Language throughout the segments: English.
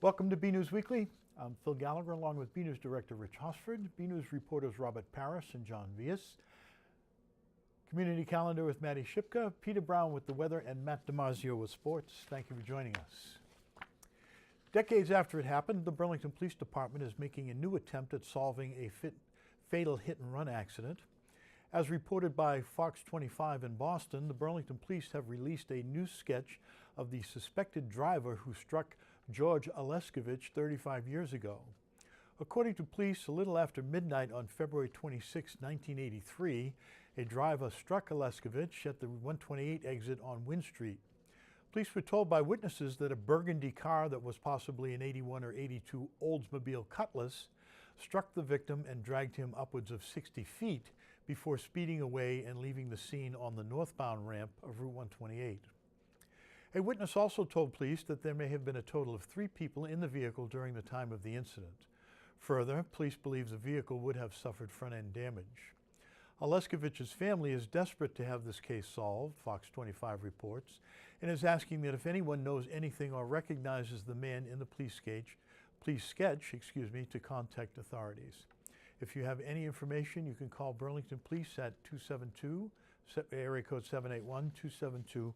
Welcome to BNEWS Weekly. I'm Phil Gallagher along with BNEWS Director Rich Hosford, BNEWS reporters Robert Parris and John Vias. Community calendar with Maddie Shipka, Peter Brown with the weather, and Matt DiMarzio with sports. Thank you for joining us. Decades after it happened, the Burlington Police Department is making a new attempt at solving a fatal hit-and-run accident. As reported by Fox 25 in Boston, the Burlington Police have released a new sketch of the suspected driver who struck George Aleskovich 35 years ago. According to police, a little after midnight on February 26, 1983, a driver struck Aleskovich at the 128 exit on Wynn Street. Police were told by witnesses that a burgundy car that was possibly an 81 or 82 Oldsmobile Cutlass struck the victim and dragged him upwards of 60 feet before speeding away and leaving the scene on the northbound ramp of Route 128. A witness also told police that there may have been a total of 3 people in the vehicle during the time of the incident. Further, police believe the vehicle would have suffered front-end damage. Aleskovich's family is desperate to have this case solved, Fox 25 reports, and is asking that if anyone knows anything or recognizes the man in the police sketch, to contact authorities. If you have any information, you can call Burlington Police at 272, area code 781-272-1212.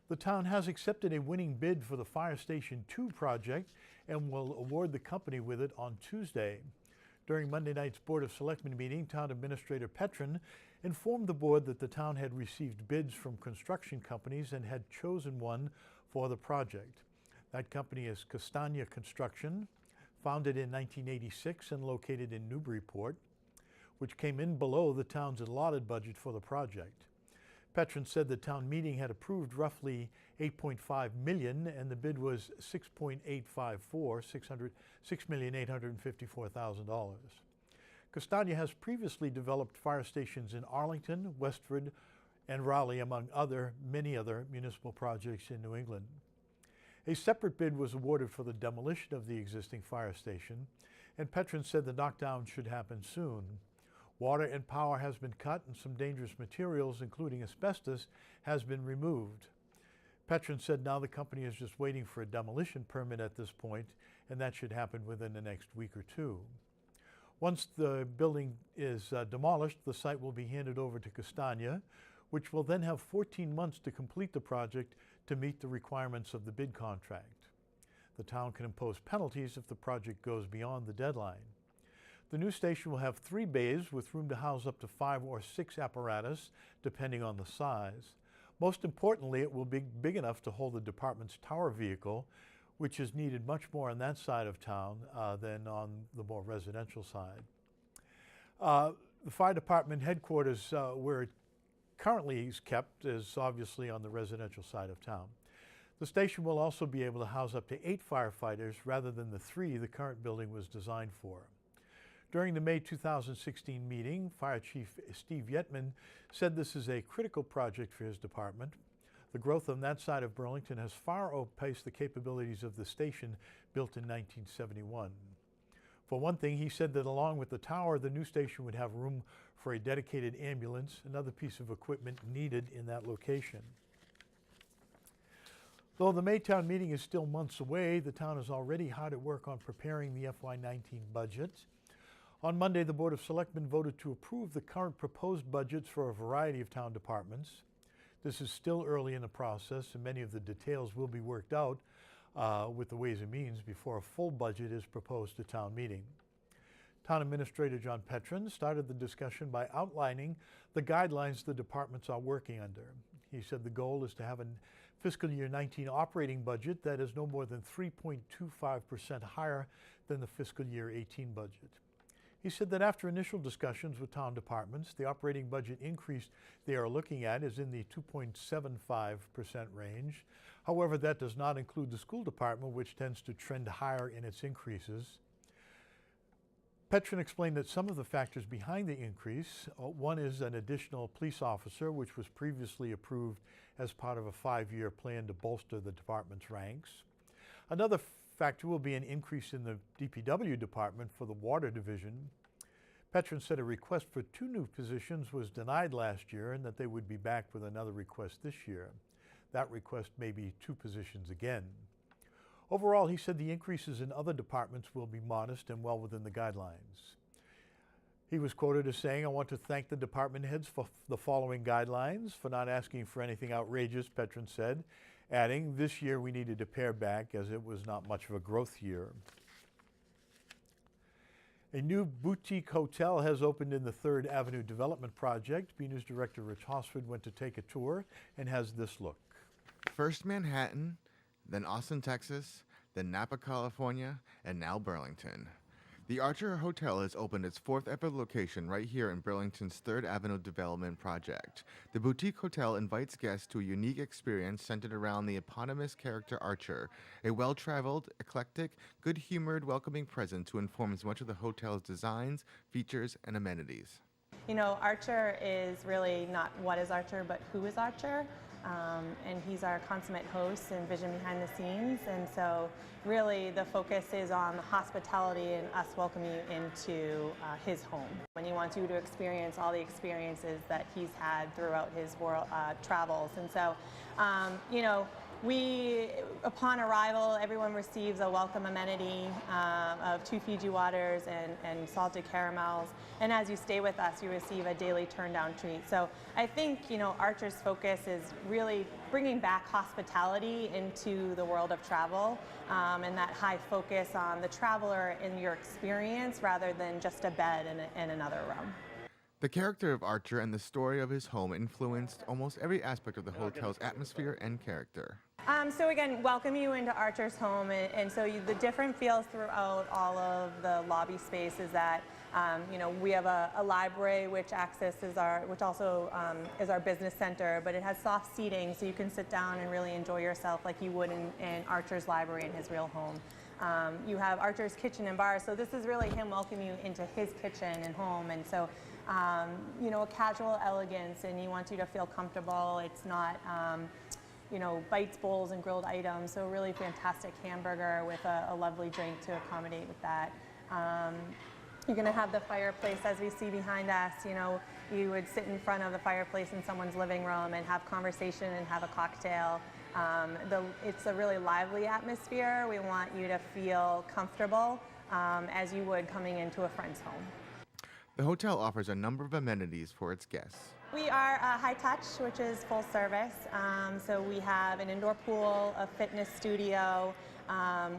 The town has accepted a winning bid for the Fire Station 2 project and will award the company with it on Tuesday. During Monday night's Board of Selectmen meeting, Town Administrator Petrin informed the board that the town had received bids from construction companies and had chosen one for the project. That company is Castagna Construction, founded in 1986 and located in Newburyport, which came in below the town's allotted budget for the project. Petrin said the town meeting had approved roughly $8.5 million and the bid was $6.854,000. Castagna has previously developed fire stations in Arlington, Westford, and Raleigh, among many other municipal projects in New England. A separate bid was awarded for the demolition of the existing fire station, and Petrin said the knockdown should happen soon. Water and power has been cut and some dangerous materials, including asbestos, has been removed. Petrin said now the company is just waiting for a demolition permit at this point, and that should happen within the next week or two. Once the building is demolished, the site will be handed over to Castagna, which will then have 14 months to complete the project to meet the requirements of the bid contract. The town can impose penalties if the project goes beyond the deadline. The new station will have 3 bays with room to house up to 5 or 6 apparatus, depending on the size. Most importantly, it will be big enough to hold the department's tower vehicle, which is needed much more on that side of town than on the more residential side. The fire department headquarters, where it currently is kept, is obviously on the residential side of town. The station will also be able to house up to 8 firefighters rather than the 3 the current building was designed for. During the May 2016 meeting, Fire Chief Steve Yetman said this is a critical project for his department. The growth on that side of Burlington has far outpaced the capabilities of the station built in 1971. For one thing, he said that along with the tower, the new station would have room for a dedicated ambulance, another piece of equipment needed in that location. Though the Maytown meeting is still months away, the town is already hard at work on preparing the FY19 budget. On Monday, the Board of Selectmen voted to approve the current proposed budgets for a variety of town departments. This is still early in the process, and many of the details will be worked out with the Ways and Means before a full budget is proposed to town meeting. Town Administrator John Petrin started the discussion by outlining the guidelines the departments are working under. He said the goal is to have a fiscal year 19 operating budget that is no more than 3.25% higher than the fiscal year 18 budget. He said that after initial discussions with town departments, the operating budget increase they are looking at is in the 2.75% range. However, that does not include the school department, which tends to trend higher in its increases. Petrin explained that some of the factors behind the increase, one is an additional police officer, which was previously approved as part of a 5-year plan to bolster the department's ranks. Another factor will be an increase in the DPW department for the water division. Petrin said a request for 2 new positions was denied last year and that they would be back with another request this year. That request may be 2 positions again. Overall, he said the increases in other departments will be modest and well within the guidelines. He was quoted as saying, "I want to thank the department heads for the following guidelines, for not asking for anything outrageous," Petrin said, adding, "This year we needed to pare back as it was not much of a growth year." A new boutique hotel has opened in the 3rd Avenue Development Project. BNEWS Director Rich Hosford went to take a tour and has this look. First Manhattan, then Austin, Texas, then Napa, California, and now Burlington. The Archer Hotel has opened its 4th ever location right here in Burlington's 3rd Avenue Development Project. The boutique hotel invites guests to a unique experience centered around the eponymous character Archer, a well-traveled, eclectic, good-humored, welcoming presence who informs much of the hotel's designs, features, and amenities. You know, Archer is really not what is Archer, but who is Archer. And he's our consummate host and vision behind the scenes, and so really the focus is on the hospitality and us welcoming you into his home. And he wants you to experience all the experiences that he's had throughout his world travels. And so, you know, upon arrival, everyone receives a welcome amenity of 2 Fiji waters and salted caramels. And as you stay with us, you receive a daily turn-down treat. So I think, you know, Archer's focus is really bringing back hospitality into the world of travel, and that high focus on the traveler in your experience rather than just a bed in another room. The character of Archer and the story of his home influenced almost every aspect of the hotel's atmosphere and character. So again, welcome you into Archer's home, and so the different feels throughout all of the lobby space is that you know, we have a library which also is our business center, but it has soft seating so you can sit down and really enjoy yourself like you would in Archer's library in his real home. You have Archer's kitchen and bar, so this is really him welcoming you into his kitchen and home, and so you know, a casual elegance, and he wants you to feel comfortable. It's not you know, bites, bowls, and grilled items, so really fantastic hamburger with a lovely drink to accommodate with that. You're going to have the fireplace as we see behind us. You know, you would sit in front of the fireplace in someone's living room and have conversation and have a cocktail. It's a really lively atmosphere. We want you to feel comfortable as you would coming into a friend's home. The hotel offers a number of amenities for its guests. We are high touch, which is full service. So we have an indoor pool, a fitness studio.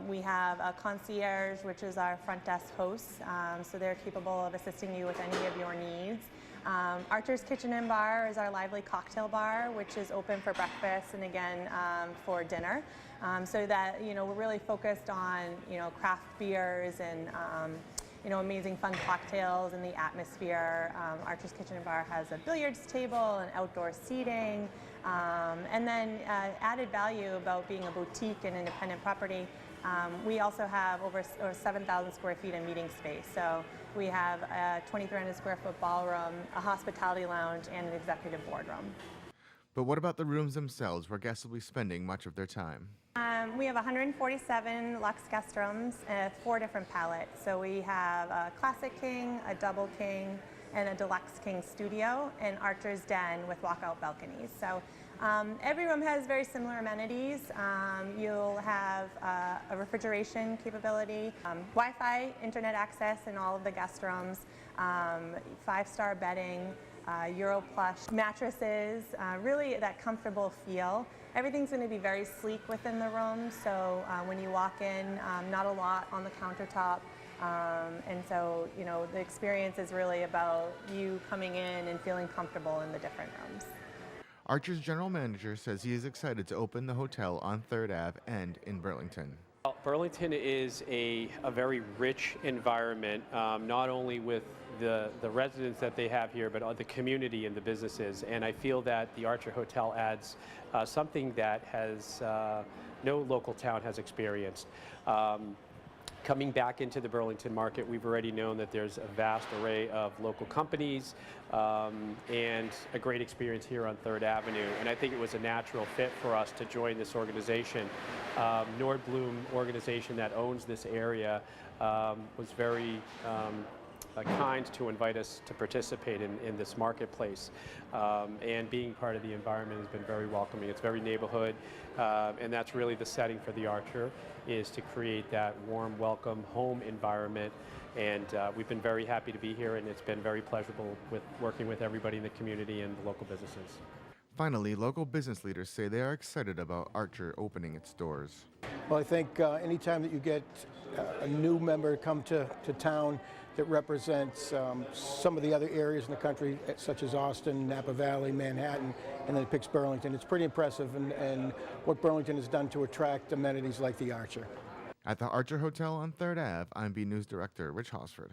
We have a concierge, which is our front desk hosts. So they're capable of assisting you with any of your needs. Archer's Kitchen and Bar is our lively cocktail bar, which is open for breakfast and again for dinner. So that, you know, we're really focused on, you know, craft beers and you know, amazing fun cocktails and the atmosphere. Archer's Kitchen and Bar has a billiards table and outdoor seating. And then added value about being a boutique and independent property. We also have over 7,000 square feet of meeting space. So we have a 2,300 square foot ballroom, a hospitality lounge, and an executive boardroom. But what about the rooms themselves, where guests will be spending much of their time? We have 147 luxe guest rooms, 4 different palettes. So we have a classic king, a double king, and a deluxe king studio, and Archer's Den with walkout balconies. So every room has very similar amenities. You'll have a refrigeration capability, Wi-Fi, internet access in all of the guest rooms, 5-star bedding, Euro plush mattresses, really that comfortable feel. Everything's going to be very sleek within the room, so when you walk in, not a lot on the countertop. And so, you know, the experience is really about you coming in and feeling comfortable in the different rooms. Archer's general manager says he is excited to open the hotel on 3rd Ave and in Burlington. Well, Burlington is a very rich environment, not only with the residents that they have here, but the community and the businesses. And I feel that the Archer Hotel adds something that has no local town has experienced. Coming back into the Burlington market, we've already known that there's a vast array of local companies and a great experience here on 3rd Avenue. And I think it was a natural fit for us to join this organization. Nordblum organization that owns this area was very kind to invite us to participate in this marketplace. And being part of the environment has been very welcoming. It's very neighborhood, and that's really the setting for the Archer, is to create that warm, welcome home environment. And we've been very happy to be here, and it's been very pleasurable with working with everybody in the community and the local businesses. Finally, local business leaders say they are excited about Archer opening its doors. Well, I think anytime that you get a new member come to town that represents some of the other areas in the country, such as Austin, Napa Valley, Manhattan, and then it picks Burlington, it's pretty impressive, and what Burlington has done to attract amenities like the Archer. At the Archer Hotel on 3rd Ave, I'm BNEWS Director Rich Hosford.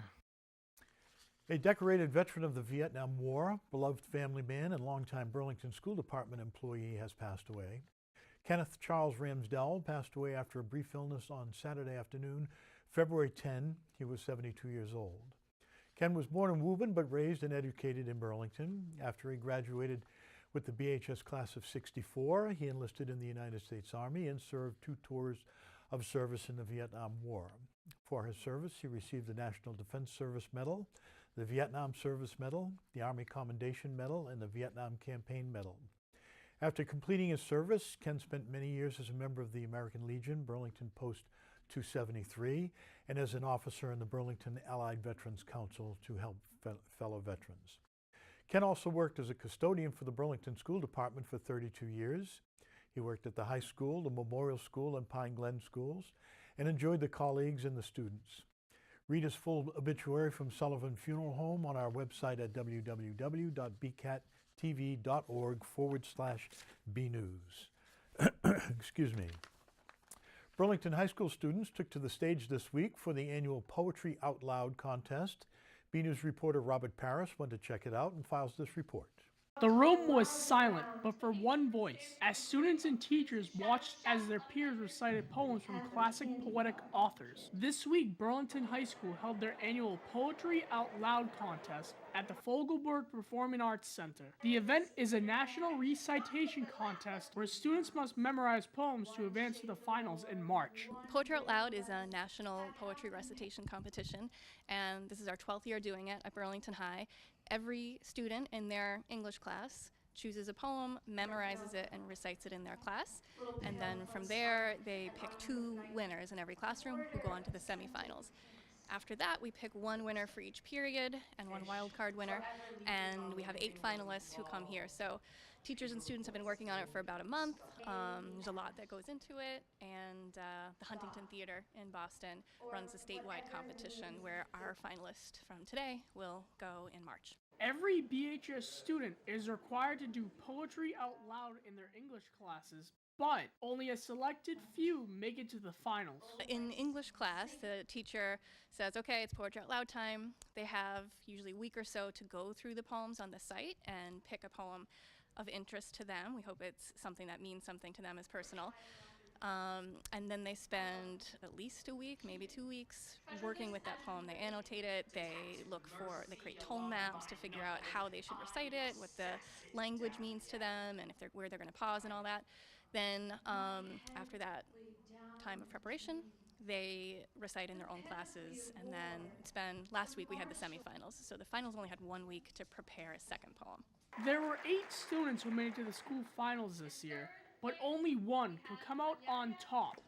A decorated veteran of the Vietnam War, beloved family man, and longtime Burlington School Department employee has passed away. Kenneth Charles Ramsdell passed away after a brief illness on Saturday afternoon, February 10. He was 72 years old. Ken was born in Woburn but raised and educated in Burlington. After he graduated with the BHS class of '64, he enlisted in the United States Army and served 2 tours of service in the Vietnam War. For his service, he received the National Defense Service Medal, the Vietnam Service Medal, the Army Commendation Medal, and the Vietnam Campaign Medal. After completing his service, Ken spent many years as a member of the American Legion, Burlington Post 273, and as an officer in the Burlington Allied Veterans Council to help fellow veterans. Ken also worked as a custodian for the Burlington School Department for 32 years. He worked at the high school, the Memorial School, and Pine Glen schools, and enjoyed the colleagues and the students. Read his full obituary from Sullivan Funeral Home on our website at www.bcattv.org/bnews. Excuse me. Burlington High School students took to the stage this week for the annual Poetry Out Loud contest. BNews reporter Robert Parris went to check it out and files this report. The room was silent, but for one voice, as students and teachers watched as their peers recited poems from classic poetic authors. This week, Burlington High School held their annual Poetry Out Loud contest at the Fogelberg Performing Arts Center. The event is a national recitation contest where students must memorize poems to advance to the finals in March. Poetry Out Loud is a national poetry recitation competition, and this is our 12th year doing it at Burlington High. Every student in their English class chooses a poem, memorizes it, and recites it in their class. And then from there, they pick 2 winners in every classroom who go on to the semifinals. After that, we pick 1 winner for each period and 1 wildcard winner, and we have 8 finalists who come here. So teachers and students have been working on it for about a month. There's a lot that goes into it, and the Huntington Theater in Boston runs a statewide competition where our finalist from today will go in March. Every BHS student is required to do poetry out loud in their English classes, but only a selected few make it to the finals. In English class, the teacher says, okay, it's poetry out loud time. They have usually a week or so to go through the poems on the site and pick a poem of interest to them. We hope it's something that means something to them as personal. And then they spend at least a week, maybe 2 weeks, working with that poem. They annotate it, they create tone maps to figure out how they should recite it, what the language means to them, and where they're going to pause and all that. Then after that time of preparation, they recite in their own classes, and then last week we had the semifinals. So the finals only had 1 week to prepare a second poem. There were 8 students who made it to the school finals this year, but only 1 could come out on top.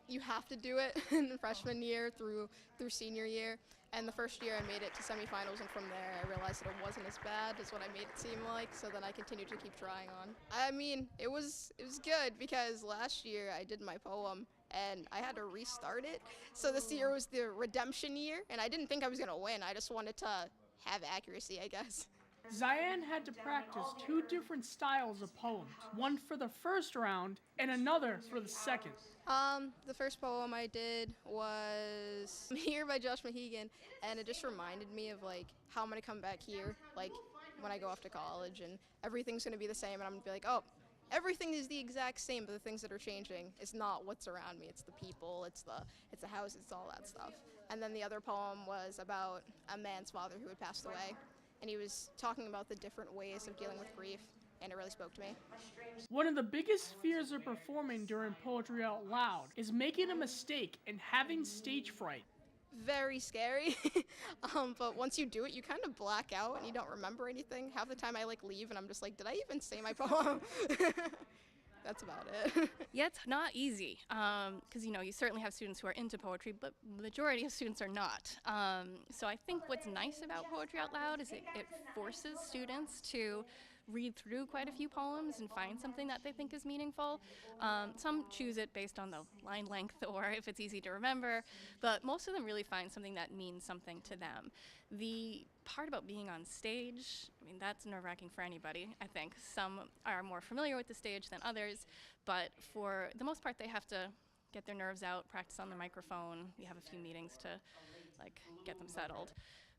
You have to do it in freshman year through senior year. And the first year I made it to semifinals, and from there I realized that it wasn't as bad as what I made it seem like, so then I continued to keep trying on. I mean, it was good because last year I did my poem and I had to restart it. So this year was the redemption year, and I didn't think I was gonna win. I just wanted to have accuracy, I guess. Zion had to practice 2 different styles of poems, one for the first round and another for the second. The first poem I did was Here by Josh Mahegan, and it just reminded me of how I'm gonna come back here, when I go off to college, and everything's gonna be the same, and I'm gonna be like, oh, everything is the exact same, but the things that are changing is not what's around me. It's the people, it's the house, it's all that stuff. And then the other poem was about a man's father who had passed away, and he was talking about the different ways of dealing with grief, and it really spoke to me. One of the biggest fears of performing during Poetry Out Loud is making a mistake and having stage fright. very scary. But once you do it, you kind of black out and you don't remember anything. Half the time I leave and I'm just like, did I even say my poem? That's about it. Yeah, it's not easy because you certainly have students who are into poetry, but the majority of students are not. So I think what's nice about Poetry Out Loud is it forces students to read through quite a few poems and find something that they think is meaningful. Some choose it based on the line length or if it's easy to remember, but most of them really find something that means something to them. The part about being on stage, that's nerve-wracking for anybody, I think. Some are more familiar with the stage than others, but for the most part, they have to get their nerves out, practice on the microphone. We have a few meetings to get them settled.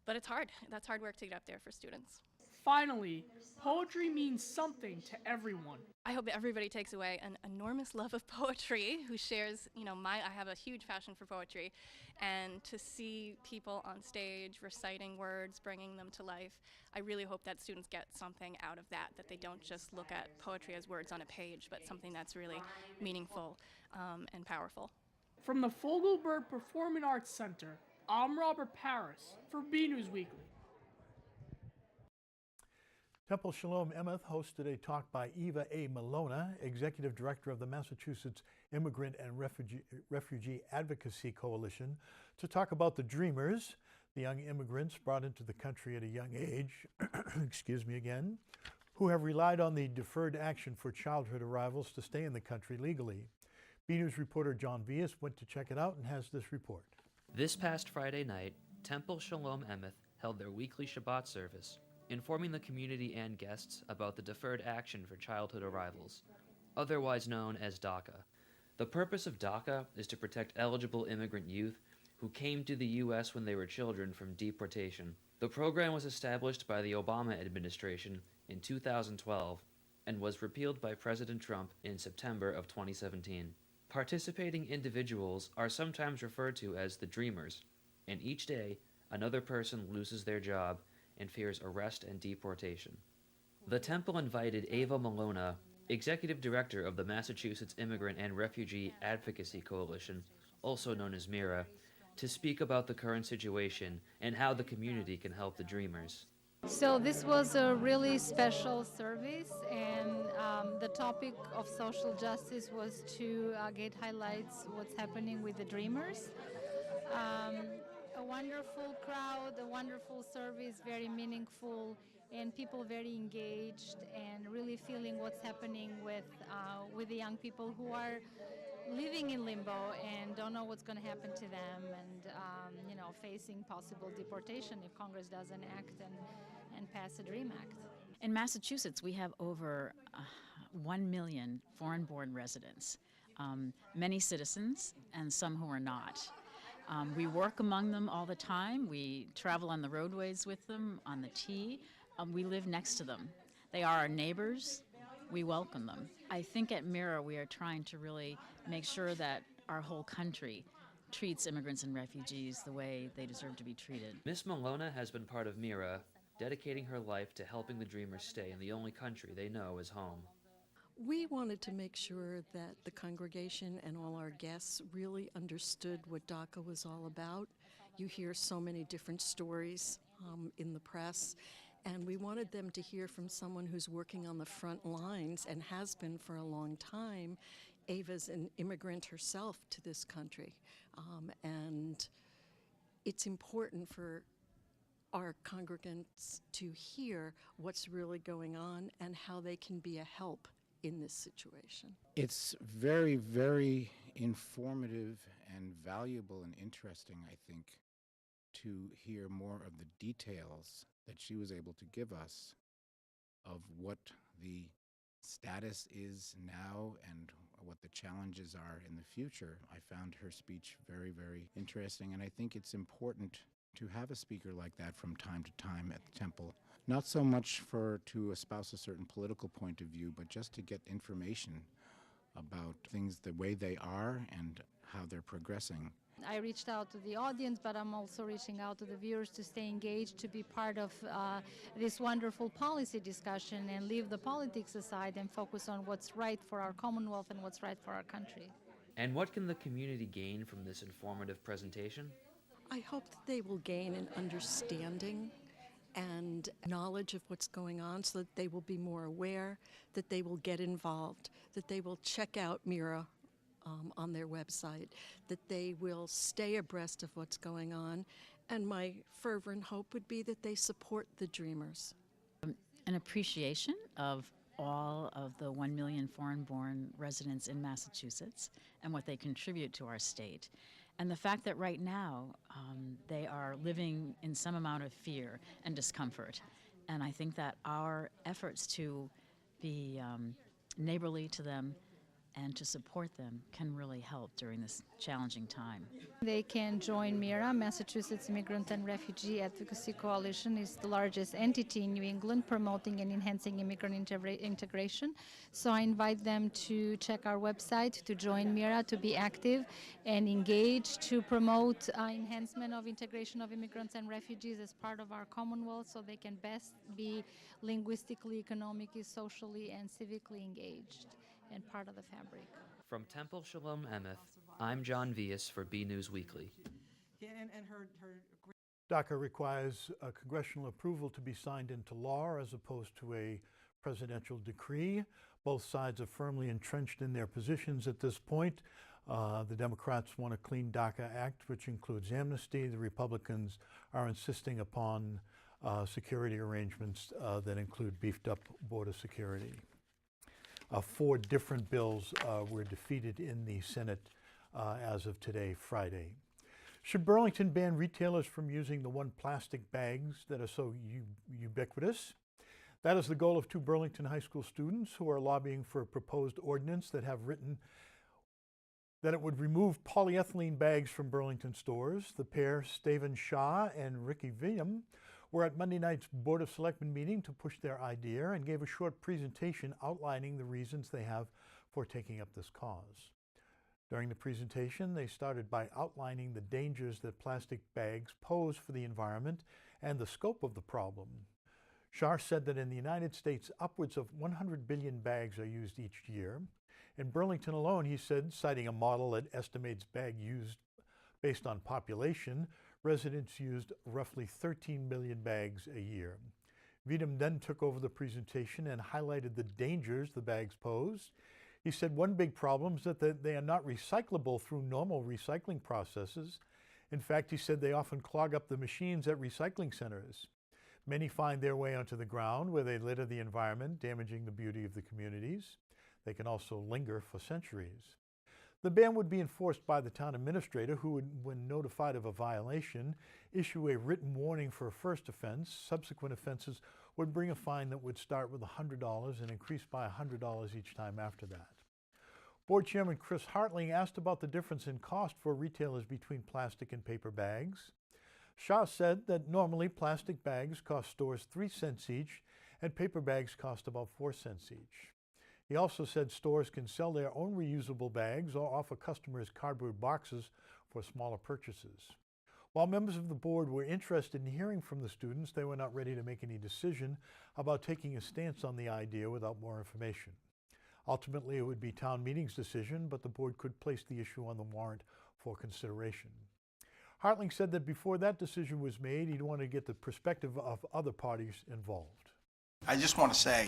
But it's hard. That's hard work to get up there for students. Finally, poetry means something to everyone. I hope everybody takes away an enormous love of poetry, who shares, I have a huge passion for poetry, and to see people on stage reciting words, bringing them to life, I really hope that students get something out of that they don't just look at poetry as words on a page, but something that's really meaningful and powerful. From the Fogelberg Performing Arts Center, I'm Robert Paris for BNEWS Weekly. Temple Shalom Emeth hosted a talk by Eva A. Malona, Executive Director of the Massachusetts Immigrant and Refugee Advocacy Coalition, to talk about the Dreamers, the young immigrants brought into the country at a young age, who have relied on the deferred action for childhood arrivals to stay in the country legally. BNews reporter John Vias went to check it out and has this report. This past Friday night, Temple Shalom Emeth held their weekly Shabbat service, informing the community and guests about the Deferred Action for Childhood Arrivals, otherwise known as DACA. The purpose of DACA is to protect eligible immigrant youth who came to the U.S. when they were children from deportation. The program was established by the Obama administration in 2012 and was repealed by President Trump in September of 2017. Participating individuals are sometimes referred to as the Dreamers, and each day another person loses their job and fears arrest and deportation. The Temple invited Eva Malona, Executive Director of the Massachusetts Immigrant and Refugee Advocacy Coalition, also known as MIRA, to speak about the current situation and how the community can help the Dreamers. So this was a really special service, and the topic of social justice was to get highlights what's happening with the Dreamers. A wonderful crowd, a wonderful service, very meaningful, and people very engaged and really feeling what's happening with the young people who are living in limbo and don't know what's going to happen to them, and facing possible deportation if Congress doesn't act and pass a DREAM Act. In Massachusetts, we have over 1 million foreign-born residents, many citizens and some who are not. We work among them all the time. We travel on the roadways with them, on the T. We live next to them. They are our neighbors. We welcome them. I think at MIRA we are trying to really make sure that our whole country treats immigrants and refugees the way they deserve to be treated. Miss Malona has been part of MIRA, dedicating her life to helping the Dreamers stay in the only country they know as home. We wanted to make sure that the congregation and all our guests really understood what DACA was all about. You hear so many different stories in the press, and we wanted them to hear from someone who's working on the front lines and has been for a long time. Ava's an immigrant herself to this country, and it's important for our congregants to hear what's really going on and how they can be a help in this situation. It's very, very informative and valuable and interesting, I think, to hear more of the details that she was able to give us of what the status is now and what the challenges are in the future. I found her speech very, very interesting, and I think it's important to have a speaker like that from time to time at the Temple. Not so much to espouse a certain political point of view, but just to get information about things the way they are and how they're progressing. I reached out to the audience, but I'm also reaching out to the viewers to stay engaged, to be part of this wonderful policy discussion and leave the politics aside and focus on what's right for our Commonwealth and what's right for our country. And what can the community gain from this informative presentation? I hope that they will gain an understanding and knowledge of what's going on so that they will be more aware, that they will get involved, that they will check out Mira on their website, that they will stay abreast of what's going on. And my fervent hope would be that they support the Dreamers. An appreciation of all of the 1 million foreign-born residents in Massachusetts and what they contribute to our state. And the fact that right now they are living in some amount of fear and discomfort. And I think that our efforts to be neighborly to them and to support them can really help during this challenging time. They can join MIRA, Massachusetts Immigrant and Refugee Advocacy Coalition. Is the largest entity in New England promoting and enhancing immigrant integration. So I invite them to check our website, to join MIRA, to be active and engage, to promote enhancement of integration of immigrants and refugees as part of our Commonwealth so they can best be linguistically, economically, socially, and civically engaged and part of the fabric. From Temple Shalom Emeth, I'm John Vias for BNEWS Weekly. DACA requires a congressional approval to be signed into law as opposed to a presidential decree. Both sides are firmly entrenched in their positions at this point. The Democrats want a clean DACA Act, which includes amnesty. The Republicans are insisting upon security arrangements that include beefed up border security. 4 different bills were defeated in the Senate as of today, Friday. Should Burlington ban retailers from using the one plastic bags that are so ubiquitous? That is the goal of 2 Burlington High School students who are lobbying for a proposed ordinance that have written that it would remove polyethylene bags from Burlington stores. The pair, Steven Shah and Ricky William, were at Monday night's Board of Selectmen meeting to push their idea and gave a short presentation outlining the reasons they have for taking up this cause. During the presentation, they started by outlining the dangers that plastic bags pose for the environment and the scope of the problem. Shah said that in the United States, upwards of 100 billion bags are used each year. In Burlington alone, he said, citing a model that estimates bag use based on population, residents used roughly 13 million bags a year. Vidam then took over the presentation and highlighted the dangers the bags pose. He said one big problem is that they are not recyclable through normal recycling processes. In fact, he said they often clog up the machines at recycling centers. Many find their way onto the ground where they litter the environment, damaging the beauty of the communities. They can also linger for centuries. The ban would be enforced by the town administrator, who would, when notified of a violation, issue a written warning for a first offense. Subsequent offenses would bring a fine that would start with $100 and increase by $100 each time after that. Board Chairman Chris Hartling asked about the difference in cost for retailers between plastic and paper bags. Shah said that normally plastic bags cost stores 3 cents each and paper bags cost about 4 cents each. He also said stores can sell their own reusable bags or offer customers cardboard boxes for smaller purchases. While members of the board were interested in hearing from the students, they were not ready to make any decision about taking a stance on the idea without more information. Ultimately, it would be town meeting's decision, but the board could place the issue on the warrant for consideration. Hartling said that before that decision was made, he'd want to get the perspective of other parties involved. I just want to say,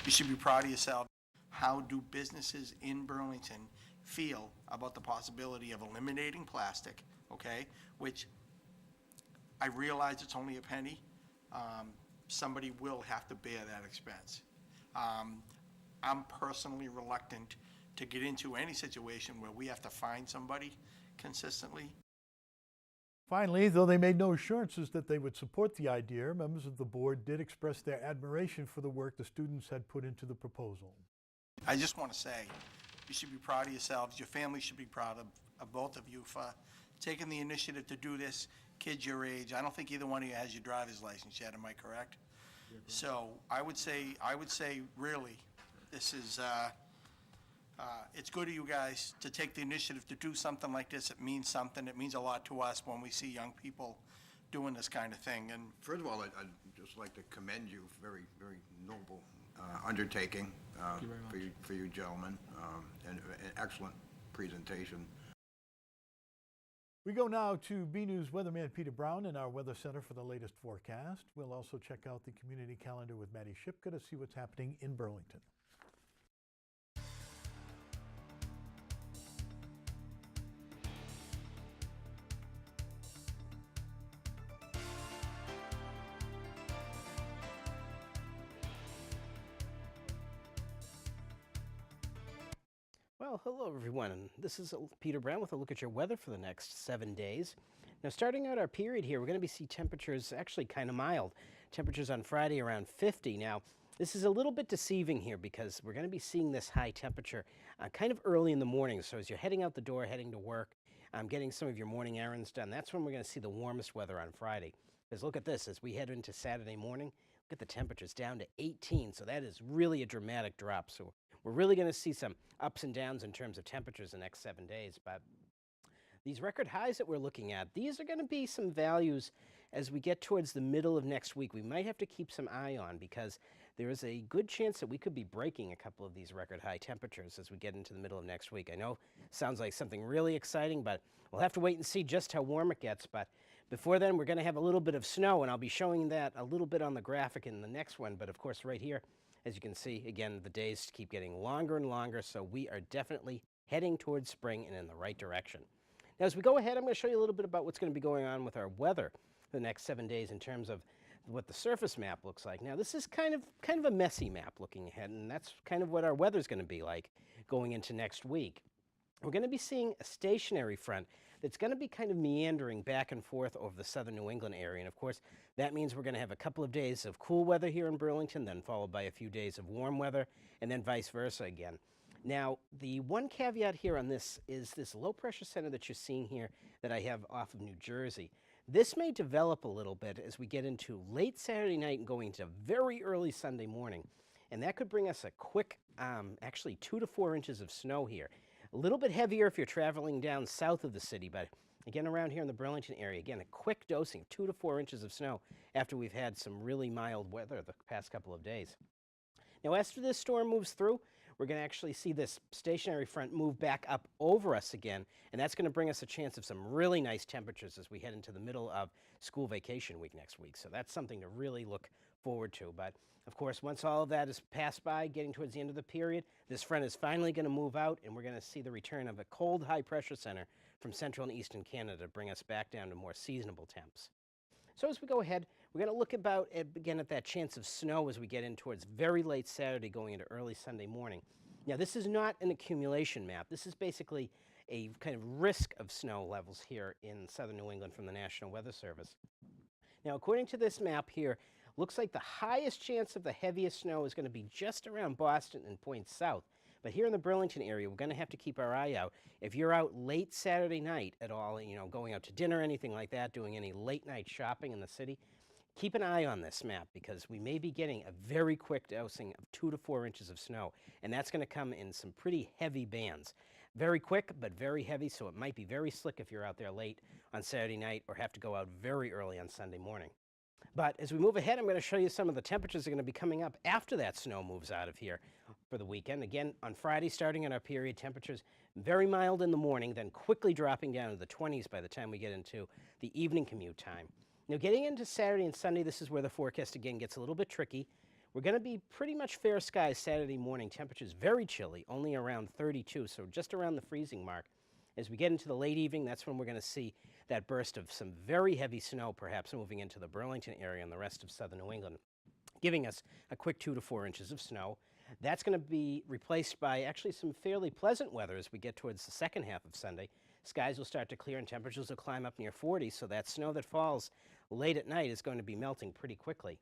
you should be proud of yourself. How do businesses in Burlington feel about the possibility of eliminating plastic, okay? Which I realize it's only a penny. Somebody will have to bear that expense. I'm personally reluctant to get into any situation where we have to find somebody consistently. Finally, though they made no assurances that they would support the idea, members of the board did express their admiration for the work the students had put into the proposal. I just want to say, you should be proud of yourselves. Your family should be proud of both of you for taking the initiative to do this. Kids your age, I don't think either one of you has your driver's license yet, am I correct? So I would say really, this is, it's good of you guys to take the initiative to do something like this. It means something. It means a lot to us when we see young people doing this kind of thing. And first of all, I'd just like to commend you. Very, very noble undertaking for you gentlemen, and an excellent presentation. We go now to BNews weatherman Peter Brown in our Weather Center for the latest forecast. We'll also check out the community calendar with Maddie Shipka to see what's happening in Burlington. Well, hello everyone. This is Peter Brown with a look at your weather for the next 7 days. Now, starting out our period here, we're going to see temperatures actually kind of mild. Temperatures on Friday around 50. Now, this is a little bit deceiving here because we're going to be seeing this high temperature kind of early in the morning. So as you're heading out the door, heading to work, getting some of your morning errands done, that's when we're going to see the warmest weather on Friday. Because look at this, as we head into Saturday morning, look at the temperatures down to 18. So that is really a dramatic drop. So we're really going to see some ups and downs in terms of temperatures the next 7 days. But these record highs that we're looking at, these are going to be some values as we get towards the middle of next week. We might have to keep some eye on because there is a good chance that we could be breaking a couple of these record high temperatures as we get into the middle of next week. I know it sounds like something really exciting, but we'll have to wait and see just how warm it gets. But before then, we're going to have a little bit of snow, and I'll be showing that a little bit on the graphic in the next one. But of course, right here, as you can see, again, the days keep getting longer and longer, so we are definitely heading towards spring and in the right direction. Now, as we go ahead, I'm going to show you a little bit about what's going to be going on with our weather for the next 7 days in terms of what the surface map looks like. Now, this is kind of a messy map looking ahead, and that's kind of what our weather's going to be like going into next week. We're going to be seeing a stationary front that's going to be kind of meandering back and forth over the southern New England area. And of course, that means we're going to have a couple of days of cool weather here in Burlington, then followed by a few days of warm weather, and then vice versa again. Now, the one caveat here on this is this low pressure center that you're seeing here that I have off of New Jersey. This may develop a little bit as we get into late Saturday night and going into very early Sunday morning. And that could bring us a quick, actually 2 to 4 inches of snow here. A little bit heavier if you're traveling down south of the city, but again, around here in the Burlington area, again, a quick dosing, 2 to 4 inches of snow after we've had some really mild weather the past couple of days. Now, after this storm moves through, we're going to actually see this stationary front move back up over us again, and that's going to bring us a chance of some really nice temperatures as we head into the middle of school vacation week next week. So that's something to really look forward to. But of course, once all of that is passed by, getting towards the end of the period, this front is finally going to move out, and we're going to see the return of a cold high pressure center from central and eastern Canada to bring us back down to more seasonable temps. So as we go ahead, we're going to look again at that chance of snow as we get in towards very late Saturday going into early Sunday morning. Now, this is not an accumulation map. This is basically a kind of risk of snow levels here in southern New England from the National Weather Service. Now, according to this map here, looks like the highest chance of the heaviest snow is going to be just around Boston and points south. But here in the Burlington area, we're going to have to keep our eye out. If you're out late Saturday night at all, going out to dinner, anything like that, doing any late night shopping in the city, keep an eye on this map because we may be getting a very quick dosing of 2 to 4 inches of snow. And that's going to come in some pretty heavy bands. Very quick, but very heavy, so it might be very slick if you're out there late on Saturday night or have to go out very early on Sunday morning. But as we move ahead, I'm going to show you some of the temperatures that are going to be coming up after that snow moves out of here for the weekend. Again, on Friday, starting in our period, temperatures very mild in the morning, then quickly dropping down to the 20s by the time we get into the evening commute time. Now, getting into Saturday and Sunday, this is where the forecast again gets a little bit tricky. We're going to be pretty much fair skies Saturday morning. Temperatures very chilly, only around 32, so just around the freezing mark. As we get into the late evening, that's when we're going to see that burst of some very heavy snow, perhaps moving into the Burlington area and the rest of southern New England, giving us a quick 2 to 4 inches of snow. That's going to be replaced by actually some fairly pleasant weather as we get towards the second half of Sunday. Skies will start to clear and temperatures will climb up near 40, so that snow that falls late at night is going to be melting pretty quickly.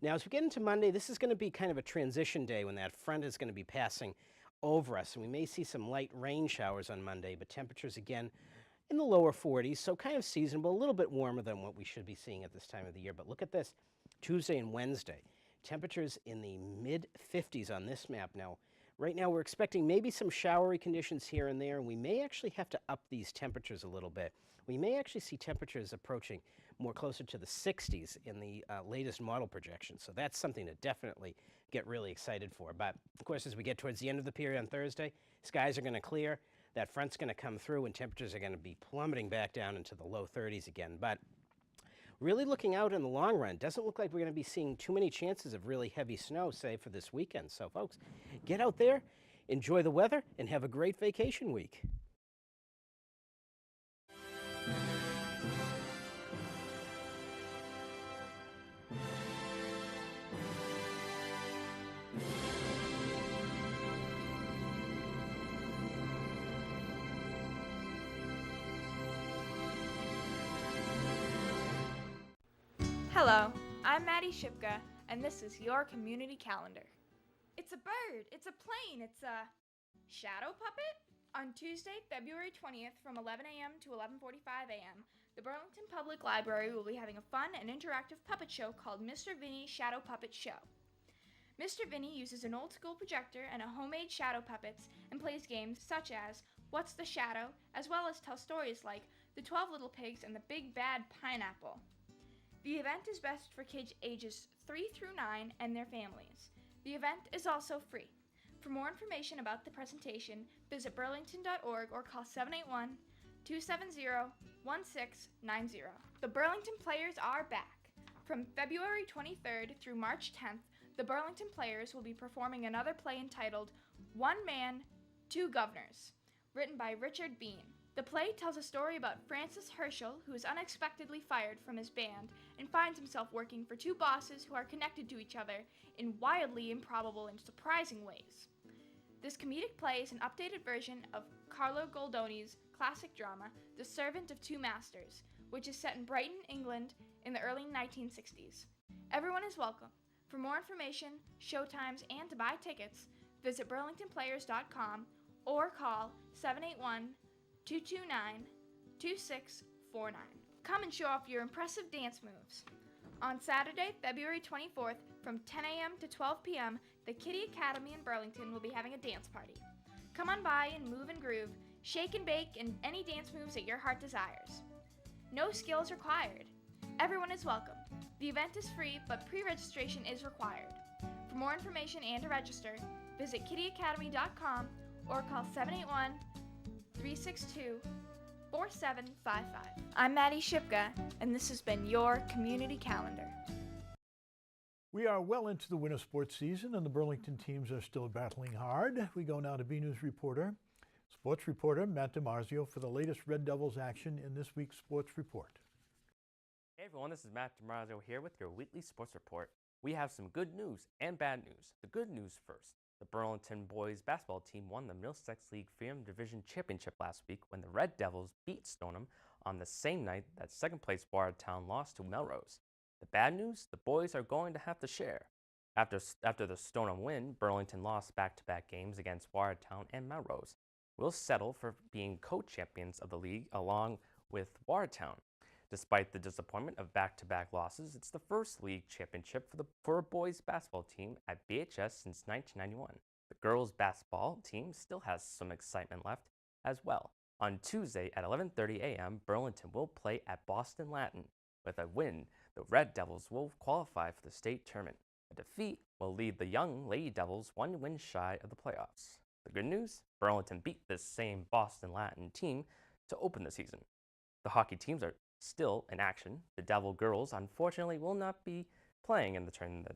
Now, as we get into Monday, this is going to be kind of a transition day when that front is going to be passing over us, and we may see some light rain showers on Monday, but temperatures again in the lower 40s, so kind of seasonable, a little bit warmer than what we should be seeing at this time of the year. But look at this, Tuesday and Wednesday, temperatures in the mid-50s on this map. Now, right now we're expecting maybe some showery conditions here and there, and we may actually have to up these temperatures a little bit. We may actually see temperatures approaching more closer to the 60s in the latest model projection. So that's something to definitely get really excited for. But of course, as we get towards the end of the period on Thursday, skies are going to clear. that front's going to come through and temperatures are going to be plummeting back down into the low 30s again. But really looking out in the long run, doesn't look like we're going to be seeing too many chances of really heavy snow, say, for this weekend. So, folks, get out there, enjoy the weather, and have a great vacation week. Hello, I'm Maddie Shipka, and this is your community calendar. It's a bird, it's a plane, it's a shadow puppet? On Tuesday, February 20th from 11 a.m. to 11:45 a.m., the Burlington Public Library will be having a fun and interactive puppet show called Mr. Vinny's Shadow Puppet Show. Mr. Vinny uses an old-school projector and a homemade shadow puppets and plays games such as What's the Shadow, as well as tell stories like The 12 Little Pigs and the Big Bad Pineapple. The event is best for kids ages 3 through 9 and their families. The event is also free. For more information about the presentation, visit burlington.org or call 781-270-1690. The Burlington Players are back. From February 23rd through March 10th, the Burlington Players will be performing another play entitled One Man, Two Governors, written by Richard Bean. The play tells a story about Francis Herschel, who is unexpectedly fired from his band and finds himself working for two bosses who are connected to each other in wildly improbable and surprising ways. This comedic play is an updated version of Carlo Goldoni's classic drama, The Servant of Two Masters, which is set in Brighton, England in the early 1960s. Everyone is welcome. For more information, showtimes, and to buy tickets, visit burlingtonplayers.com or call 781-229-2649. Come and show off your impressive dance moves. On Saturday, February 24th, from 10 a.m. to 12 p.m., the Kitty Academy in Burlington will be having a dance party. Come on by and move and groove, shake and bake, and any dance moves that your heart desires. No skills required. Everyone is welcome. The event is free, but pre-registration is required. For more information and to register, visit kittyacademy.com or call 781-362-4755. I'm Maddie Shipka, and this has been your Community Calendar. We are well into the winter sports season, and the Burlington teams are still battling hard. We go now to BNEWS sports reporter Matt DiMarzio for the latest Red Devils action in this week's sports report. Hey everyone, this is Matt DiMarzio here with your weekly sports report. We have some good news and bad news. The good news first. The Burlington boys basketball team won the Middlesex League Freedom Division Championship last week when the Red Devils beat Stoneham on the same night that second place Watertown lost to Melrose. The bad news, the boys are going to have to share. After the Stoneham win, Burlington lost back-to-back games against Watertown and Melrose. We'll settle for being co-champions of the league along with Watertown. Despite the disappointment of back-to-back losses, it's the first league championship for a boys basketball team at BHS since 1991. The girls basketball team still has some excitement left as well. On Tuesday at 11:30 a.m., Burlington will play at Boston Latin. With a win, the Red Devils will qualify for the state tournament. A defeat will lead the young Lady Devils one win shy of the playoffs. The good news, Burlington beat this same Boston Latin team to open the season. The hockey teams are still in action. The Devil girls unfortunately will not be playing in the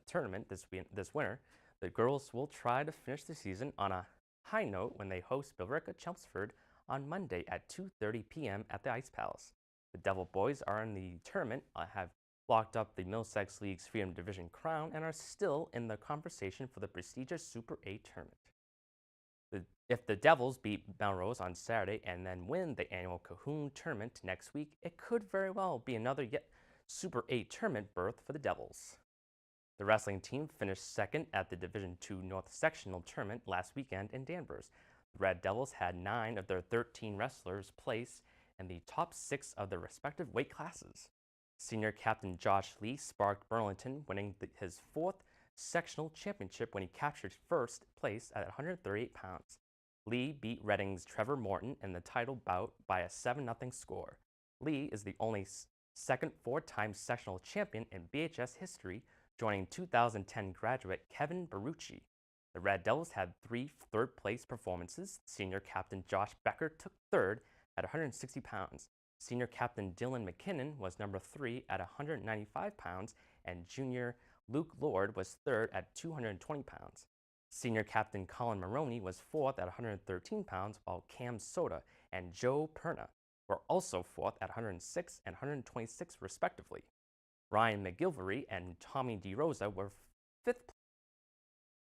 tournament this winter. The girls will try to finish the season on a high note when they host Billerica Chelmsford on Monday at 2:30 p.m. at the Ice Palace. The Devil boys are in the tournament, have locked up the Middlesex League's Freedom Division crown, and are still in the conversation for the prestigious Super A tournament. If the Devils beat Melrose on Saturday and then win the annual Cahoon tournament next week, it could very well be another yet Super 8 tournament berth for the Devils. The wrestling team finished second at the Division II North Sectional tournament last weekend in Danvers. The Red Devils had 9 of their 13 wrestlers place in the top 6 of their respective weight classes. Senior captain Josh Lee sparked Burlington, winning his 4th sectional championship when he captured first place at 138 pounds. Lee beat Reading's Trevor Morton in the title bout by a 7-0 score. Lee is the only second 4-time sectional champion in BHS history, joining 2010 graduate Kevin Barucci. The Red Devils had 3 third-place performances. Senior captain Josh Becker took third at 160 pounds. Senior captain Dylan McKinnon was number 3 at 195 pounds, and junior Luke Lord was third at 220 pounds. Senior captain Colin Maroney was fourth at 113 pounds, while Cam Soda and Joe Perna were also fourth at 106 and 126 respectively. Ryan McGilvery and Tommy DeRosa were fifth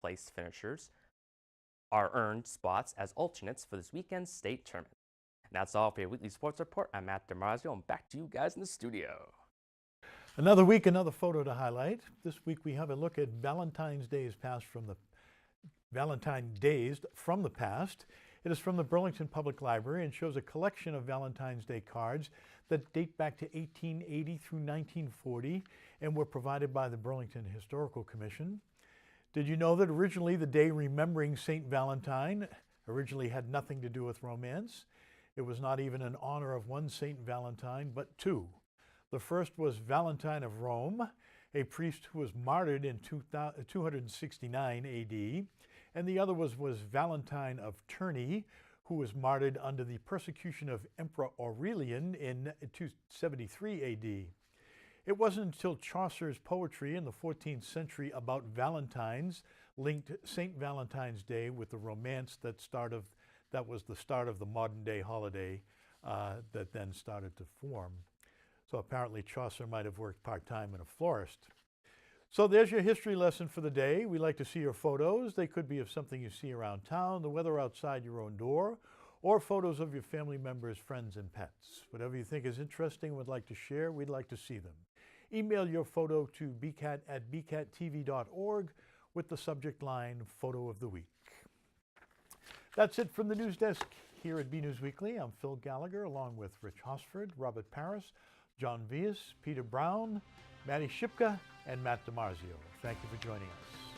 place finishers, are earned spots as alternates for this weekend's state tournament. And that's all for your weekly sports report. I'm Matt DiMarzio, and back to you guys in the studio. Another week, another photo to highlight. This week we have a look at Valentine's Days from the past. It is from the Burlington Public Library and shows a collection of Valentine's Day cards that date back to 1880 through 1940 and were provided by the Burlington Historical Commission. Did you know that originally the day remembering St. Valentine originally had nothing to do with romance? It was not even in honor of one St. Valentine, but 2. The first was Valentine of Rome, a priest who was martyred in 269 AD, and the other was Valentine of Terni, who was martyred under the persecution of Emperor Aurelian in 273 AD. It wasn't until Chaucer's poetry in the 14th century about Valentines linked St. Valentine's Day with the romance that was the start of the modern day holiday that then started to form. So apparently Chaucer might have worked part-time in a florist. So there's your history lesson for the day. We like to see your photos. They could be of something you see around town, the weather outside your own door, or photos of your family members, friends, and pets. Whatever you think is interesting and would like to share, we'd like to see them. Email your photo to bcat@bcattv.org with the subject line, Photo of the Week. That's it from the news desk here at BNEWS Weekly. I'm Phil Gallagher, along with Rich Hosford, Robert Paris, John Vias, Peter Brown, Maddie Shipka, and Matt DiMarzio. Thank you for joining us.